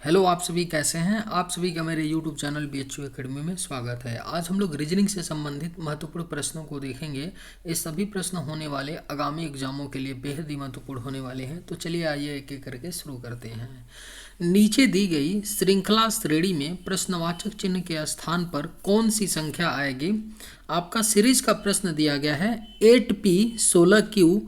Hello, आप सभी कैसे हैं। आप सभी का मेरे YouTube चैनल BHU एकेडमी में स्वागत है। आज हम लोग रीजनिंग से संबंधित महत्वपूर्ण प्रश्नों को देखेंगे। ये सभी प्रश्न होने वाले आगामी एग्जामों के लिए बेहद ही महत्वपूर्ण होने वाले हैं। तो चलिए आइए एक एक करके शुरू करते हैं। नीचे दी गई श्रृंखला श्रेणी में प्रश्नवाचक चिन्ह के स्थान पर कौन सी संख्या आएगी। आपका सीरीज का प्रश्न दिया गया है 8P 16Q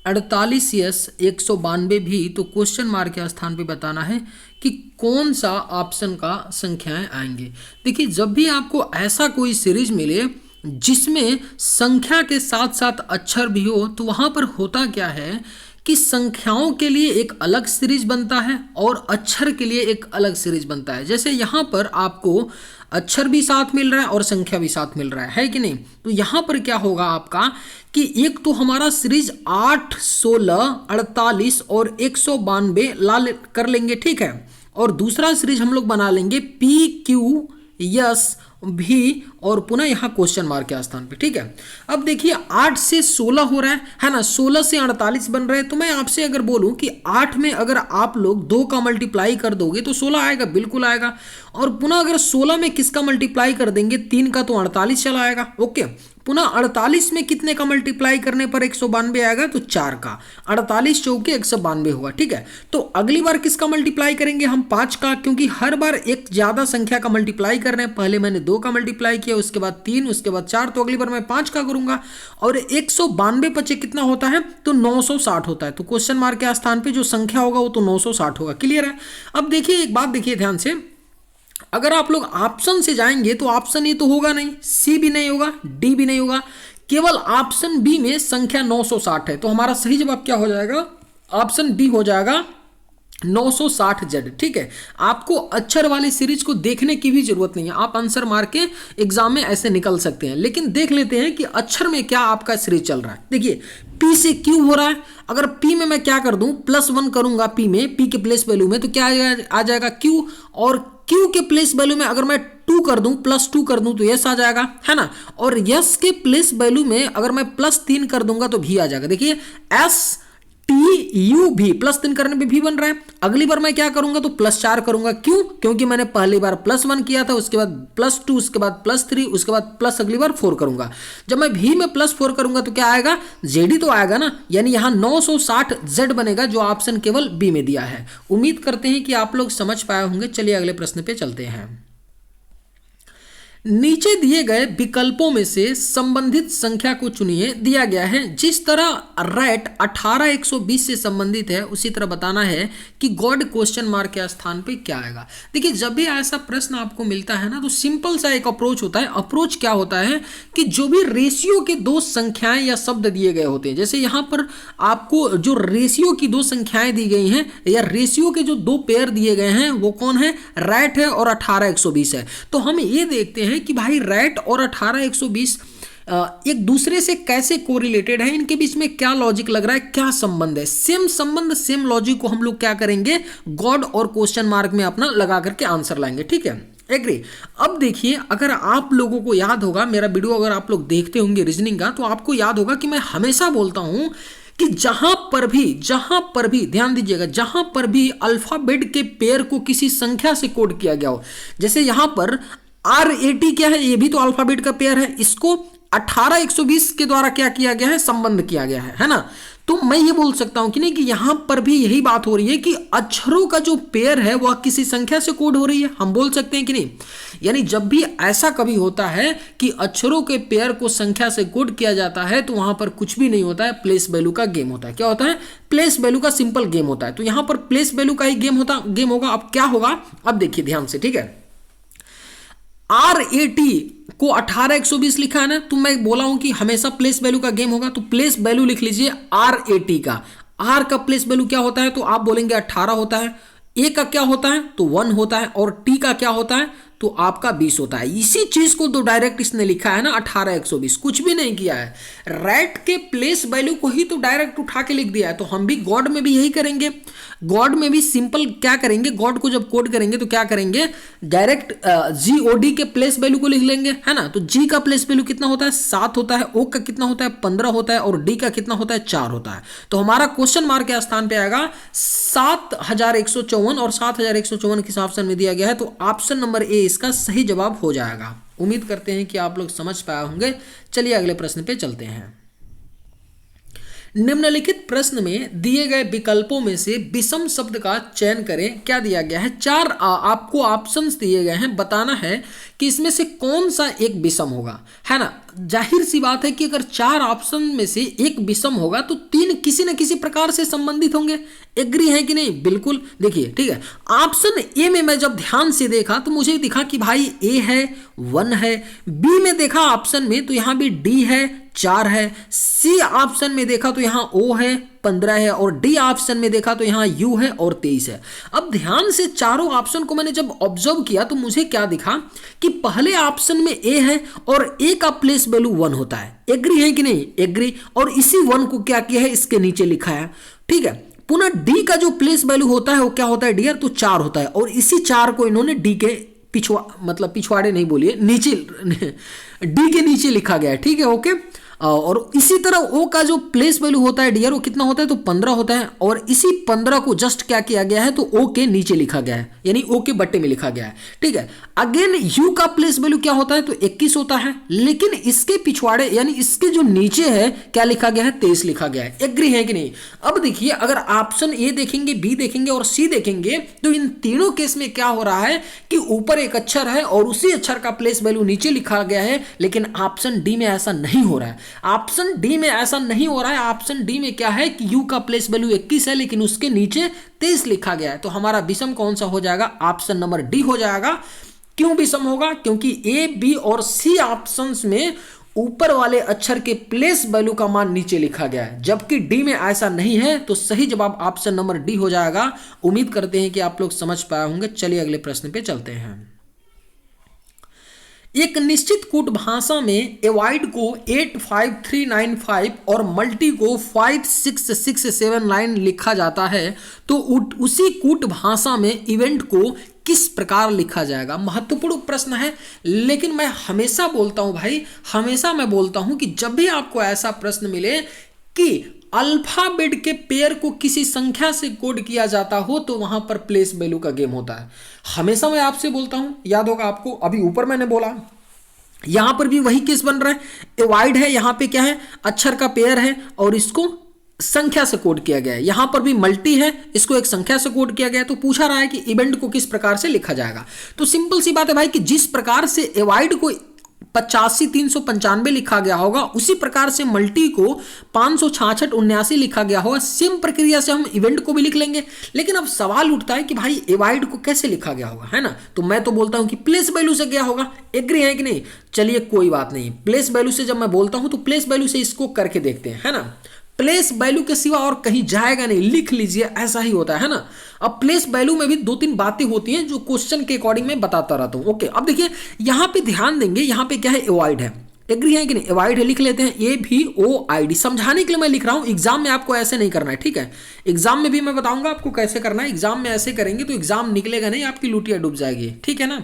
48S 192 भी। तो क्वेश्चन मार्क के स्थान पे बताना है कि कौन सा ऑप्शन का संख्याएं आएंगे। देखिए, जब भी आपको ऐसा कोई सीरीज मिले जिसमें संख्या के साथ साथ अक्षर भी हो, तो वहां पर होता क्या है कि संख्याओं के लिए एक अलग सीरीज बनता है और अक्षर के लिए एक अलग सीरीज बनता है। जैसे यहाँ पर आपको अक्षर भी साथ मिल रहा है और संख्या भी साथ मिल रहा है कि नहीं। तो यहाँ पर क्या होगा आपका कि एक तो हमारा सीरीज 8, 16, 48 और 192 लाल कर लेंगे, ठीक है। और दूसरा सीरीज हम लोग बना लेंगे PQS भी और पुनः यहाँ क्वेश्चन मार्क के स्थान पे, ठीक है। अब देखिए 8 से 16 हो रहा है ना, 16 से 48 बन रहे हैं। तो मैं आपसे अगर बोलूं कि 8 में अगर आप लोग 2 का मल्टीप्लाई कर दोगे तो 16 आएगा, बिल्कुल आएगा। और पुनः अगर 16 में किसका मल्टीप्लाई कर देंगे, 3 का, तो 48 चला आएगा, ओके। पुनः 48 में कितने का मल्टीप्लाई करने पर 192 आएगा, तो 4 का। 48 चौके 192 होगा, ठीक है। तो अगली बार किसका मल्टीप्लाई करेंगे हम, 5 का, क्योंकि हर बार एक ज्यादा संख्या का मल्टीप्लाई कर रहे हैं। पहले मैंने 2 का मल्टीप्लाई किया, उसके बाद 3, उसके बाद 4, तो अगली बार मैं 5 का करूंगा। और 192 पचे कितना होता है, तो 960 होता है। तो क्वेश्चन मार्क के स्थान पे जो संख्या होगा वो तो 960 होगा। क्लियर है। अब देखिए एक बात देखिए ध्यान से, अगर आप लोग ऑप्शन से जाएंगे तो ऑप्शन ए तो होगा नहीं, सी भी नहीं होगा, डी भी नहीं होगा, केवल ऑप्शन बी में संख्या 960 है। तो हमारा सही जवाब क्या हो जाएगा, ऑप्शन बी हो जाएगा 960Z, ठीक है। आपको अक्षर वाली सीरीज को देखने की भी जरूरत नहीं है, आप आंसर मार के एग्जाम में ऐसे निकल सकते हैं। लेकिन देख लेते हैं कि अक्षर में क्या आपका सीरीज चल रहा है। देखिए P से Q हो रहा है, अगर P में मैं क्या कर दूं, +1 करूंगा P में, P के प्लेस वैल्यू में, तो क्या आ जाएगा Q। और Q के प्लेस वैल्यू में अगर मैं 2 कर दूं, +2 कर दूं, तो यस आ जाएगा, है ना। और यस के प्लेस वैल्यू में अगर मैं +3 कर दूंगा तो भी आ जाएगा। देखिए STU भी +3 करने पे भी बन रहा है। अगली बार मैं क्या करूंगा, तो +4 करूंगा, क्यों, क्योंकि मैंने पहली बार +1 किया था, उसके बाद +2, उसके बाद +3, उसके बाद प्लस अगली बार 4 करूंगा। जब मैं भी में +4 करूंगा तो क्या आएगा, जेडी तो आएगा ना, यानी यहां 960Z बनेगा, जो ऑप्शन केवल बी में दिया है। उम्मीद करते हैं कि आप लोग समझ पाए होंगे। चलिए अगले प्रश्न पे चलते हैं। नीचे दिए गए विकल्पों में से संबंधित संख्या को चुनिए। दिया गया है जिस तरह रैट 18120 से संबंधित है, उसी तरह बताना है कि गॉड क्वेश्चन मार्क के स्थान पे क्या आएगा। देखिए, जब भी ऐसा प्रश्न आपको मिलता है ना, तो सिंपल सा एक अप्रोच होता है। अप्रोच क्या होता है कि जो भी रेशियो के 2 संख्याएं या शब्द दिए गए होते हैं, जैसे यहां पर आपको जो रेशियो की 2 संख्याएं दी गई हैं या रेशियो के जो 2 पेयर दिए गए हैं, वो कौन है, रैट है और 18120 है। तो हम ये देखते हैं कि भाई रैट और 18120 एक दूसरे से कैसे कोरिलेटेड है, इनके बीच में क्या लॉजिक लग रहा है, क्या संबंध है। सेम संबंध, सेम लॉजिक को हम लोग क्या करेंगे, गॉड और क्वेश्चन मार्क में अपना लगा करके आंसर लाएंगे, ठीक है। एग्री। अब देखिए, अगर आप लोगों को याद होगा, मेरा वीडियो अगर आप लोग देखते होंगे रीजनिंग का, तो आपको याद होगा कि मैं हमेशा बोलता हूं कि जहां पर भी ध्यान दीजिएगा, जहां पर भी अल्फाबेट के पेयर को किसी संख्या से कोड किया गया हो, जैसे यहां पर RAT क्या है, ये भी तो अल्फाबेट का पेयर है, इसको 18120 के द्वारा क्या किया गया है, संबंध किया गया है ना। तो मैं ये बोल सकता हूं कि नहीं, कि यहां पर भी यही बात हो रही है कि अक्षरों का जो पेयर है वह किसी संख्या से कोड हो रही है। हम बोल सकते हैं कि नहीं। यानी जब भी ऐसा कभी होता है कि अक्षरों के पेयर को संख्या से कोड किया जाता है, तो वहां पर कुछ भी नहीं होता है, प्लेस वैल्यू का गेम होता है। क्या होता है, प्लेस वैल्यू का सिंपल गेम होता है। तो यहां पर प्लेस वैल्यू का ही गेम होगा। अब क्या होगा, अब देखिए ध्यान से, ठीक है। RAT को 18120 लिखा है ना, तो मैं बोला हूं कि हमेशा प्लेस वैल्यू का गेम होगा। तो प्लेस वैल्यू लिख लीजिए RAT का। R का प्लेस वैल्यू क्या होता है, तो आप बोलेंगे 18 होता है। A का क्या होता है, तो 1 होता है। और T का क्या होता है, तो आपका 20 होता है। इसी चीज को तो डायरेक्ट इसने लिखा है ना 18,120, कुछ भी नहीं किया है, रैट के प्लेस वैल्यू को ही तो डायरेक्ट उठा के लिख दिया है। तो हम भी गॉड में भी यही करेंगे, गॉड में भी सिंपल क्या करेंगे, गॉड को जब कोड करेंगे तो क्या करेंगे, डायरेक्ट GOD के प्लेस वैल्यू को लिख लेंगे, है ना। तो जी का प्लेस वैल्यू कितना होता है, 7 होता है, ओ का कितना होता है, 15 होता है, और डी का कितना होता है, 4 होता है। तो हमारा क्वेश्चन मार्क के स्थान पे आएगा 7154, और 7154 किस ऑप्शन में दिया गया है, तो ऑप्शन नंबर ए इसका सही जवाब हो जाएगा। उम्मीद करते हैं कि आप लोग समझ पाए होंगे। चलिए अगले प्रश्न पे चलते हैं। निम्नलिखित प्रश्न में दिए गए विकल्पों में से विषम शब्द का चयन करें। क्या दिया गया है, 4 आपको ऑप्शंस दिए गए हैं, बताना है कि इसमें से कौन सा एक विषम होगा, है ना। जाहिर सी बात है कि अगर 4 ऑप्शन में से एक विषम होगा तो 3 किसी न किसी प्रकार से संबंधित होंगे। एग्री है कि नहीं, बिल्कुल। देखिए ठीक है, ऑप्शन ए में मैं जब ध्यान से देखा तो मुझे दिखा कि भाई ए है 1 है, बी में देखा ऑप्शन में तो यहां भी डी है 4 है, सी ऑप्शन में देखा तो यहां ओ है 15 है, और डी ऑप्शन में देखा तो यहां यू है और 23 है। अब ध्यान से चारों ऑप्शन को मैंने जब ऑब्जर्व किया तो मुझे क्या दिखा कि पहले ऑप्शन में ए है और ए का प्लेस वैल्यू 1 होता है। एग्री है कि नहीं, एग्री। और इसी 1 को क्या किया है, इसके नीचे लिखा है, ठीक है। पुनः डी का जो प्लेस वैल्यू होता है वो क्या होता है डियर, तो 4 होता है, और इसी 4 को इन्होंने डी के पिछवाड़े नहीं बोलिए, नीचे डी के नीचे लिखा गया है, ठीक है, ओके। और इसी तरह ओ का जो प्लेस वैल्यू होता है डियर वो कितना होता है, तो 15 होता है, और इसी 15 को जस्ट क्या किया गया है, तो ओ के नीचे लिखा गया है, यानी ओ के बट्टे में लिखा गया है, ठीक है। अगेन यू का प्लेस वैल्यू क्या होता है, तो 21 होता है, लेकिन इसके पिछवाड़े यानी इसके जो नीचे है क्या लिखा गया है, 23 लिखा गया है। एग्री है कि नहीं। अब देखिए अगर ऑप्शन ए देखेंगे, बी देखेंगे और सी देखेंगे तो इन तीनों केस में क्या हो रहा है कि ऊपर एक अक्षर है और उसी अक्षर का प्लेस वैल्यू नीचे लिखा गया है, लेकिन ऑप्शन डी में ऐसा नहीं हो रहा है। ऑप्शन डी में ऐसा नहीं हो रहा है। ऑप्शन डी में क्या है कि यू का प्लेस वैल्यू 21 है, लेकिन उसके नीचे 23 लिखा गया है। तो हमारा विषम कौन सा हो जाएगा, ऑप्शन नंबर डी हो जाएगा। क्यों विषम होगा, क्योंकि ए, बी और सी ऑप्शंस में ऊपर वाले अक्षर के प्लेस वैल्यू का मान नीचे लिखा गया है, जबकि डी में ऐसा नहीं है। तो सही जवाब ऑप्शन नंबर डी हो जाएगा। उम्मीद करते हैं कि आप लोग समझ पाए होंगे। चलिए अगले प्रश्न पे चलते हैं। एक निश्चित कूट भाषा में एवॉइड को 85395 और मल्टी को 5667 लिखा जाता है, तो उसी कूट भाषा में इवेंट को किस प्रकार लिखा जाएगा। महत्वपूर्ण प्रश्न है, लेकिन मैं हमेशा बोलता हूं भाई, हमेशा मैं बोलता हूं कि जब भी आपको ऐसा प्रश्न मिले कि अल्फाबेट के पेयर को किसी संख्या से कोड किया जाता हो तो वहां पर प्लेस वैल्यू का गेम होता है। हमेशा मैं आपसे बोलता हूं, याद होगा आपको, अभी ऊपर मैंने बोला, यहां पर भी वही केस बन रहा है। एवॉइड है, यहां पे क्या है, अक्षर का पेयर है और इसको संख्या से कोड किया गया है। यहां पर भी मल्टी है, इसको एक संख्या से कोड किया गया है। तो पूछा रहा है कि इवेंट को किस प्रकार से लिखा जाएगा। तो सिंपल सी बात है भाई कि जिस प्रकार से एवॉइड को 85,395 लिखा गया होगा, उसी प्रकार से मल्टी को 566,79 लिखा गया होगा। सेम प्रक्रिया से हम इवेंट को भी लिख लेंगे। लेकिन अब सवाल उठता है कि भाई एवॉइड को कैसे लिखा गया होगा, है ना। तो मैं तो बोलता हूं कि प्लेस वैल्यू से गया होगा। एग्री है कि नहीं। चलिए कोई बात नहीं, प्लेस वैल्यू से जब मैं बोलता हूं तो प्लेस वैल्यू से इसको करके देखते हैं, है ना। प्लेस वैल्यू के सिवा और कहीं जाएगा नहीं, लिख लीजिए, ऐसा ही होता है ना। अब प्लेस वैल्यू में भी 2-3 बातें होती हैं जो क्वेश्चन के अकॉर्डिंग मैं बताता रहता हूं। ओके, अब देखिए यहां पे ध्यान देंगे, यहां पे क्या है, एवॉइड है। एग्री है कि नहीं, एवॉइड है, लिख लेते हैं AVOID। समझाने के लिए मैं लिख रहा हूं, एग्जाम में आपको ऐसे नहीं करना है, ठीक है। एग्जाम में भी मैं बताऊंगा आपको कैसे करना है। एग्जाम में ऐसे करेंगे तो एग्जाम निकलेगा नहीं, आपकी लुटिया डूब जाएगी, ठीक है ना।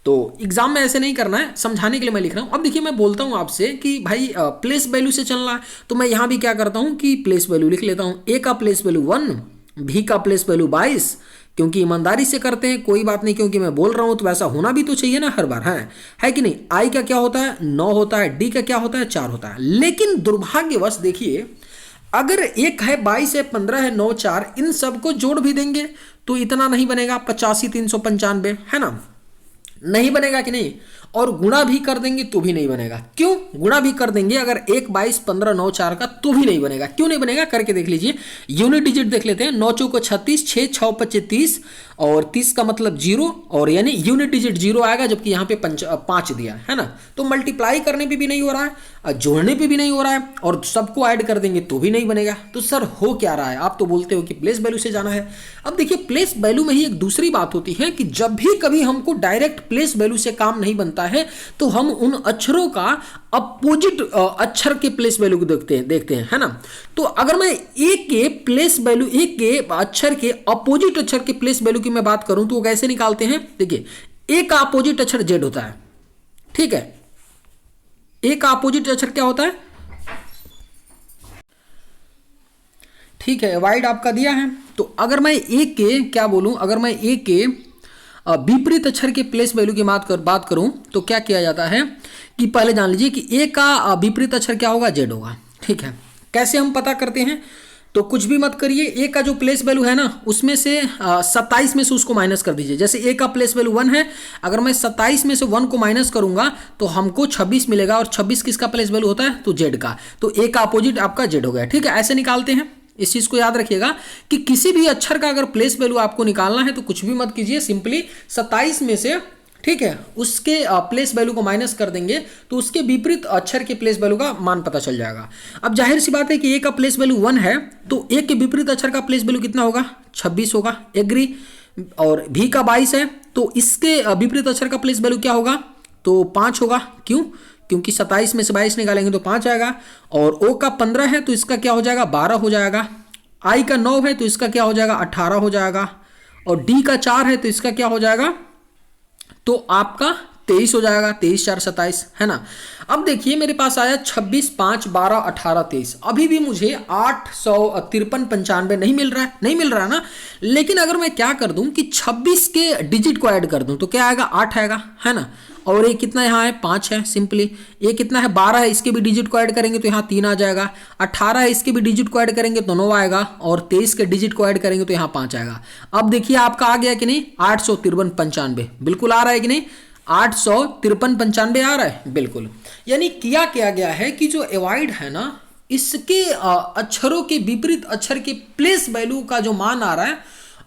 तो एग्जाम में ऐसे नहीं करना है, समझाने के लिए मैं लिख रहा हूं। अब देखिए मैं बोलता हूं आपसे कि भाई प्लेस वैल्यू से चलना है, तो मैं यहां भी क्या करता हूं कि प्लेस वैल्यू लिख लेता हूं। ए का प्लेस वैल्यू 1, भी का प्लेस वैल्यू 22, क्योंकि ईमानदारी से करते हैं, कोई बात नहीं, क्योंकि मैं बोल रहा हूं तो वैसा होना भी तो चाहिए ना हर बार, है कि नहीं। आई का क्या होता है, 9 होता है, डी का क्या होता है, 4 होता है। लेकिन दुर्भाग्यवश देखिए, अगर एक है 22 है, 15 है, 9, 4, इन सबको जोड़ भी देंगे तो इतना नहीं बनेगा, 85,395, है ना, नहीं बनेगा कि नहीं। और गुणा भी कर देंगे तो भी नहीं बनेगा। क्यों? गुणा भी कर देंगे अगर 1, 22, 15, 9, 4 का, तो भी नहीं बनेगा। क्यों नहीं बनेगा? करके देख लीजिए। यूनिट डिजिट देख लेते हैं। 9 चौको 36, 6 6 25 30, और 30 का मतलब 0, और यानी यूनिट डिजिट 0 आएगा, जबकि यहाँ पे 5 दिया है ना। तो मल्टीप्लाई करने पे भी नहीं हो रहा है, जोड़ने पे भी नहीं हो रहा है, और सबको ऐड कर देंगे तो भी नहीं बनेगा। तो सर हो क्या रहा है? आप तो बोलते हो कि प्लेस वैल्यू से जाना है। अब देखिए, प्लेस वैल्यू में ही एक दूसरी बात होती है कि जब भी कभी हमको डायरेक्ट प्लेस वैल्यू से काम नहीं बनता है, तो हम उन अक्षरों का अपोजिट अक्षर के प्लेस वैल्यू को देखते हैं, है ना। तो अगर मैं एक के प्लेस वैल्यू, एक के अक्षर के अपोजिट अक्षर के प्लेस वैल्यू की मैं बात करूं तो वो कैसे निकालते हैं? देखिए, ए का अपोजिट अक्षर जेड होता है, ठीक है। ए का अपोजिट अक्षर क्या होता है? ठीक है, वाइड आपका दिया है। तो अगर मैं ए के क्या बोलूं, अगर मैं ए के विपरीत अक्षर के प्लेस वैल्यू की बात करूं तो क्या किया जाता है कि पहले जान लीजिए कि ए का विपरीत अक्षर क्या होगा? जेड होगा, ठीक है। कैसे हम पता करते हैं? तो कुछ भी मत करिए, ए का जो प्लेस वैल्यू है ना, उसमें से 27 में से उसको माइनस कर दीजिए। जैसे ए का प्लेस वैल्यू 1 है, अगर मैं 27 में से 1 को माइनस करूंगा तो हमको 26 मिलेगा, और 26 किसका प्लेस वैल्यू होता है? तो जेड का। तो ए का अपोजिट आपका जेड हो गया, ठीक है। ऐसे निकालते हैं। इस चीज को याद रखिएगा कि किसी भी अक्षर का अगर प्लेस वैल्यू आपको निकालना है तो कुछ भी मत कीजिए, सिंपली 27 में से, ठीक है, उसके प्लेस वैल्यू को माइनस कर देंगे तो उसके विपरीत अक्षर के प्लेस वैल्यू का मान पता चल जाएगा। अब जाहिर सी बात है कि ए का प्लेस वैल्यू 1 है, तो ए के विपरीत अक्षर का प्लेस वैल्यू कितना होगा? 26 होगा, एग्री। और भी का 22 है, तो इसके विपरीत अक्षर का प्लेस वैल्यू क्या होगा? तो 5 होगा। क्यों? क्योंकि 27 में से 22 निकालेंगे तो 5 आएगा। और ओ का 15 है तो इसका क्या हो जाएगा? 12 हो जाएगा। आई का 9 है तो इसका क्या हो जाएगा? 18 हो जाएगा। और डी का 4 है तो इसका क्या हो जाएगा? तो आपका 23 हो जाएगा। 23 4 27, है ना। अब देखिए, मेरे पास आया 26 5 12 18 23। अभी भी मुझे 853 95 नहीं मिल रहा है, नहीं मिल रहा है ना। लेकिन अगर मैं क्या कर दूं कि 26 के डिजिट को ऐड कर दूं तो क्या आएगा? 8 आएगा, है ना। और ये कितना यहाँ है? 5 है, सिंपली। ये कितना है? 12 है, इसके भी डिजिट को ऐड करेंगे तो यहाँ 3 आ जाएगा। 18 है, इसके भी डिजिट को ऐड करेंगे तो 9 आएगा। और 23 के डिजिट को ऐड करेंगे तो यहाँ 5 आएगा। अब देखिए आपका आ गया कि नहीं? 853 95 बिल्कुल आ रहा है कि नहीं? 853 95 आ रहा है, बिल्कुल। यानी किया गया है कि जो एवाइड है ना, इसके अक्षरों के विपरीत अक्षर के प्लेस वैल्यू का जो मान आ रहा है,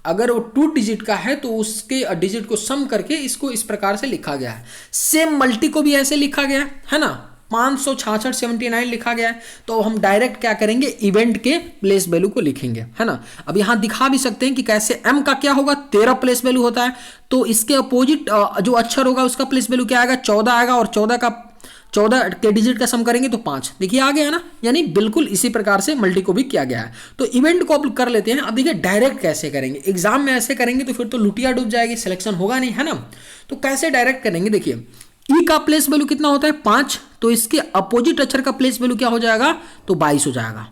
अगर वो 2 डिजिट का है तो उसके डिजिट को सम करके इसको इस प्रकार से लिखा गया है। सेम मल्टी को भी ऐसे लिखा गया है ना, 566 79 लिखा गया है। तो हम डायरेक्ट क्या करेंगे? इवेंट के प्लेस वैल्यू को लिखेंगे, है ना। अब यहां दिखा भी सकते हैं कि कैसे। एम का क्या होगा? 13 प्लेस वैल्यू होता है, तो इसके अपोजिट जो अक्षर होगा उसका प्लेस वैल्यू क्या आएगा? 14 आएगा। और 14 के डिजिट का सम करेंगे तो 5। देखिए आ गया ना। यानी बिल्कुल इसी प्रकार से मल्टी को भी किया गया है। तो इवेंट को अब कर लेते हैं। अब देखिए डायरेक्ट कैसे करेंगे। एग्जाम में ऐसे करेंगे तो फिर तो लुटिया डूब जाएगी, सिलेक्शन होगा नहीं, है ना। तो कैसे डायरेक्ट करेंगे? देखिए, ई का प्लेस वैल्यू कितना होता है? 5। तो इसके अपोजिट अक्षर का प्लेस वैल्यू क्या हो जाएगा? तो 22 हो जाएगा।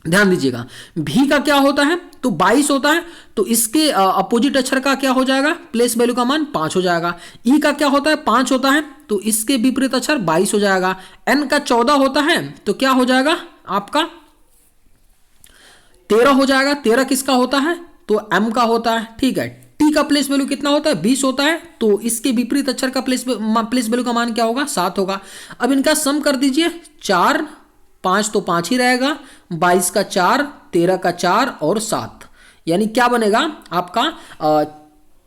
ध्यान दीजिएगा। भी का क्या होता है? तो 22 होता है। तो इसके अपोजिट अक्षर का क्या हो जाएगा? प्लेस वैल्यू का मान 5 हो जाएगा। ई का क्या होता है? 5 होता है। तो इसके विपरीत अक्षर 22 हो जाएगा। एन का 14 होता है तो क्या हो जाएगा? आपका 13 हो जाएगा। 13 किसका होता है? तो एम का होता है, ठीक है। टी का प्लेस वैल्यू कितना होता है? 20 होता है। तो इसके विपरीत अक्षर का प्लेस वैल्यू का मान क्या होगा? 7 होगा। अब इनका सम कर दीजिए। 4 5 तो 5 ही रहेगा। 22 का 4, 13 का 4 और 7, यानी क्या बनेगा आपका?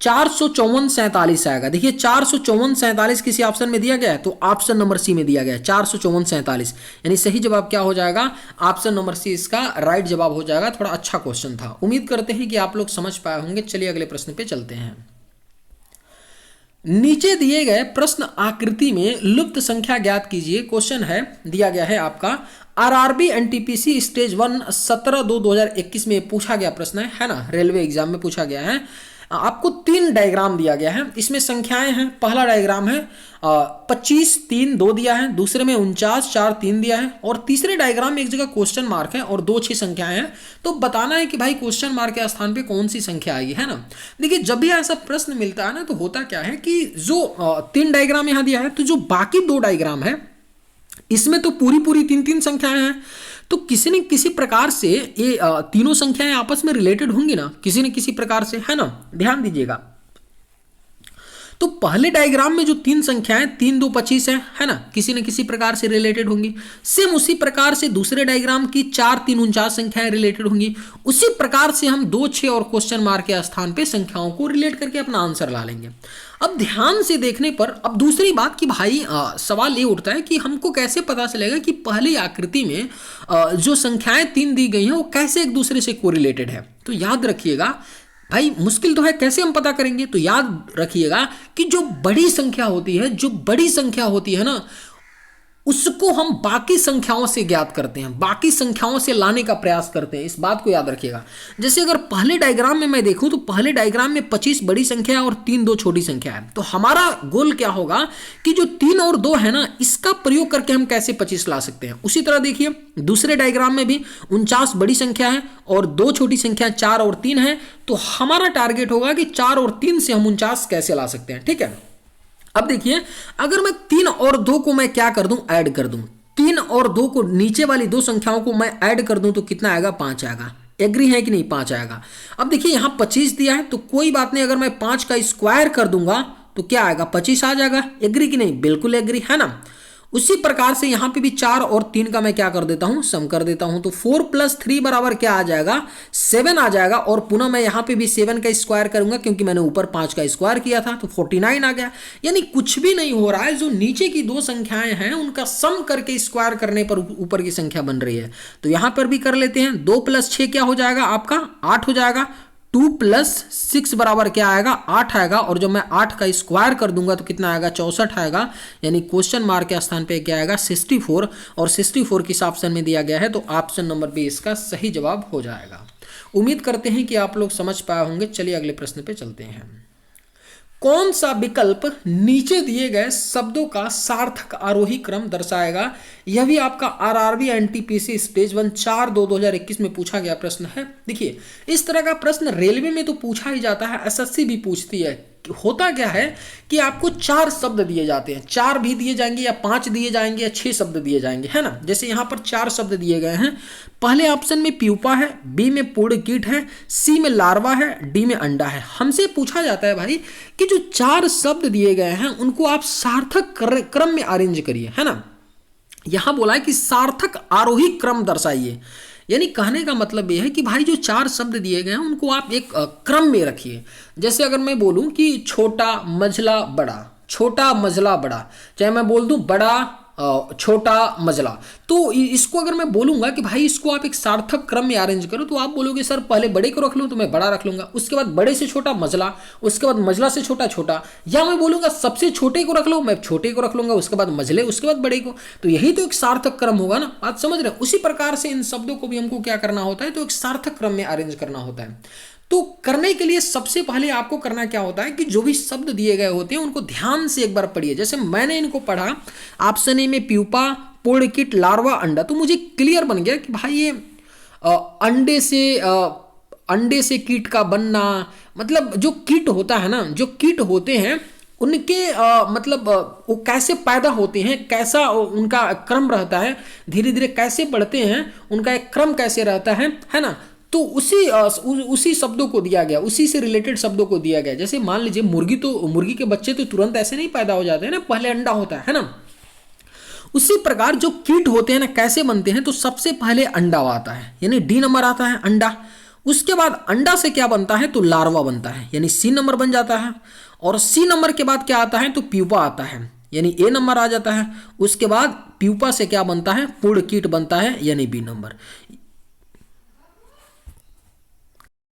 454 47 आएगा। देखिए 454 47 किसी ऑप्शन में दिया गया है, तो ऑप्शन नंबर सी में दिया गया है 454 47, यानी सही जवाब क्या हो जाएगा? ऑप्शन नंबर सी इसका राइट जवाब हो जाएगा। थोड़ा अच्छा क्वेश्चन था, उम्मीद करते हैं कि आप लोग समझ पाए होंगे। चलिए अगले प्रश्न पे चलते हैं। नीचे दिए गए प्रश्न आकृति में लुप्त संख्या ज्ञात कीजिए। क्वेश्चन है, दिया गया है आपका आरआरबी एनटीपीसी स्टेज 1 17/2/2021 में पूछा गया प्रश्न है ना, रेलवे एग्जाम में पूछा गया है। आपको 3 डायग्राम दिया गया है, इसमें संख्याएं हैं। पहला डायग्राम है 25 3 2 दिया है, दूसरे में 49 4 3 दिया है, और तीसरे डायग्राम में एक जगह क्वेश्चन मार्क है और 2 6 संख्याएं हैं। तो बताना है कि भाई क्वेश्चन मार्क के स्थान पे कौन सी संख्या आएगी, है ना। देखिए जब भी ऐसा प्रश्न मिलता है ना, तो होता क्या है कि जो 3 डायग्राम यहाँ दिया है, तो जो बाकी 2 डायग्राम है इसमें तो पूरी 3 संख्याएं हैं। तो किसी न किसी प्रकार से ये तीनों संख्याएं आपस में रिलेटेड होंगी ना, किसी न किसी प्रकार से, है ना। ध्यान दीजिएगा। तो पहले डायग्राम में जो 3 संख्याएं 3 2 25 है ना, किसी न किसी प्रकार से रिलेटेड होंगी। सेम उसी प्रकार से दूसरे डायग्राम की 4 3 49 संख्याएं रिलेटेड होंगी। उसी प्रकार से हम 2 6 और क्वेश्चन मार्क के स्थान पे संख्याओं को रिलेट करके अपना आंसर ला लेंगे। अब ध्यान से देखने पर अब दूसरी बात कि भाई सवाल ये उठता है कि हमको कैसे पता चलेगा कि पहली आकृति में जो संख्याएं 3 दी गई हैं वो कैसे एक दूसरे से कोरिलेटेड है। तो याद रखिएगा भाई, मुश्किल तो है, कैसे हम पता करेंगे? तो याद रखिएगा कि जो बड़ी संख्या होती है ना, उसको हम बाकी संख्याओं से ज्ञात करते हैं, बाकी संख्याओं से लाने का प्रयास करते हैं। इस बात को याद रखिएगा। जैसे अगर पहले डायग्राम में मैं देखूं तो पहले डायग्राम में 25 बड़ी संख्या है और 3 2 छोटी संख्या है। तो हमारा गोल क्या होगा कि जो 3 और 2 है ना, इसका प्रयोग करके हम कैसे 25 ला सकते हैं। उसी तरह देखिए दूसरे डायग्राम में भी 49 बड़ी संख्या है और 2 छोटी संख्या 4 और 3 है। तो हमारा टारगेट होगा कि 4 और 3 से हम 49 कैसे ला सकते हैं। ठीक है, अब देखिए अगर मैं 3 और 2 को मैं क्या कर दूं, ऐड कर दूं, 3 और 2 को नीचे वाली 2 संख्याओं को मैं ऐड कर दूं तो कितना आएगा, 5 आएगा। एग्री है कि नहीं, 5 आएगा। अब देखिए यहां 25 दिया है तो कोई बात नहीं, अगर मैं 5 का स्क्वायर कर दूंगा तो क्या आएगा, 25 आ जाएगा। एग्री कि नहीं, बिल्कुल एग्री है ना। उसी प्रकार से यहां पे भी 4 और 3 का मैं क्या कर देता हूं, सम कर देता हूं। तो 4 + 3 बराबर क्या आ जाएगा, 7 आ जाएगा। और पुनः मैं यहां पे भी 7 का स्क्वायर करूंगा क्योंकि मैंने ऊपर 5 का स्क्वायर किया था, तो 49 आ गया। यानी कुछ भी नहीं हो रहा है, जो नीचे की 2 संख्याएं हैं उनका सम करके स्क्वायर करने पर ऊपर की संख्या बन रही है। तो यहां पर भी कर लेते हैं। 2 + 6 क्या हो जाएगा आपका, 8 हो जाएगा। 2 + 6 बराबर क्या आएगा, 8 आएगा। और जब मैं 8 का स्क्वायर कर दूंगा तो कितना आएगा, 64 आएगा। यानी क्वेश्चन मार्क के स्थान पे क्या आएगा, 64। और 64 किस ऑप्शन में दिया गया है, तो ऑप्शन नंबर बी इसका सही जवाब हो जाएगा। उम्मीद करते हैं कि आप लोग समझ पाए होंगे। चलिए अगले प्रश्न पे चलते हैं। कौन सा विकल्प नीचे दिए गए शब्दों का सार्थक आरोही क्रम दर्शाएगा? यह भी आपका आरआरबी एनटीपीसी स्टेज 1 4/2/2021 में पूछा गया प्रश्न है। देखिए इस तरह का प्रश्न रेलवे में तो पूछा ही जाता है, एसएससी भी पूछती है। होता क्या है कि आपको 4 शब्द दिए जाते हैं, 4 भी दिए जाएंगे या 5 दिए जाएंगे या 6 शब्द दिए जाएंगे, है ना। जैसे यहाँ पर 4 शब्द दिए गए हैं। पहले ऑप्शन में प्यूपा है, बी में पूर्ण कीट है, सी में लार्वा है, डी में अंडा है। हमसे पूछा जाता है भाई कि जो 4 शब्द दिए गए हैं उनको आप सार्थक क्रम में अरेंज करिए, है ना। यहां बोला है कि सार्थक आरोही क्रम दर्शाइए। यानी कहने का मतलब यह है कि भाई जो 4 शब्द दिए गए हैं उनको आप एक क्रम में रखिए। जैसे अगर मैं बोलूं कि छोटा मझला बड़ा, छोटा मझला बड़ा, चाहे मैं बोल दूं बड़ा छोटा मझला, तो इसको अगर मैं बोलूंगा कि भाई इसको आप एक सार्थक क्रम में अरेंज करो, तो आप बोलोगे सर पहले बड़े को रख लूं तो मैं बड़ा रख लूंगा, उसके बाद बड़े से छोटा मझला, उसके बाद मझला से छोटा छोटा, या मैं बोलूंगा सबसे छोटे को रख लो, मैं छोटे को रख लूंगा, उसके बाद मझले, उसके बाद बड़े को। तो यही तो एक सार्थक क्रम होगा ना, बात समझ रहे हैं। उसी प्रकार से इन शब्दों को भी हमको क्या करना होता है, तो एक सार्थक क्रम में अरेंज करना होता है। तो करने के लिए सबसे पहले आपको करना क्या होता है कि जो भी शब्द दिए गए होते हैं उनको ध्यान से एक बार पढ़िए। जैसे मैंने इनको पढ़ा, ऑप्शन ए में प्यूपा, पूर्ण कीट, लार्वा, अंडा, तो मुझे क्लियर बन गया कि भाई ये अंडे से कीट का बनना, मतलब जो कीट होता है ना, जो कीट होते हैं उनके मतलब वो कैसे पैदा होते हैं, कैसा उनका क्रम रहता है, धीरे धीरे कैसे बढ़ते हैं, उनका एक क्रम कैसे रहता है ना। तो उसी शब्दों को दिया गया, उसी से रिलेटेड शब्दों को दिया गया। जैसे मान लीजिए मुर्गी के बच्चे तो तुरंत ऐसे नहीं पैदा हो जाते हैं ना, पहले अंडा होता है ना। उसी प्रकार जो कीट होते हैं ना कैसे बनते हैं, तो सबसे पहले अंडा आता है, यानी डी नंबर आता है अंडा। उसके बाद अंडा से क्या बनता है, तो लार्वा बनता है, यानी सी नंबर बन जाता है। और सी नंबर के बाद क्या आता है, तो प्यूपा आता है, यानी ए नंबर आ जाता है। उसके बाद प्यूपा से क्या बनता है, पूर्ण कीट बनता है, यानी बी नंबर।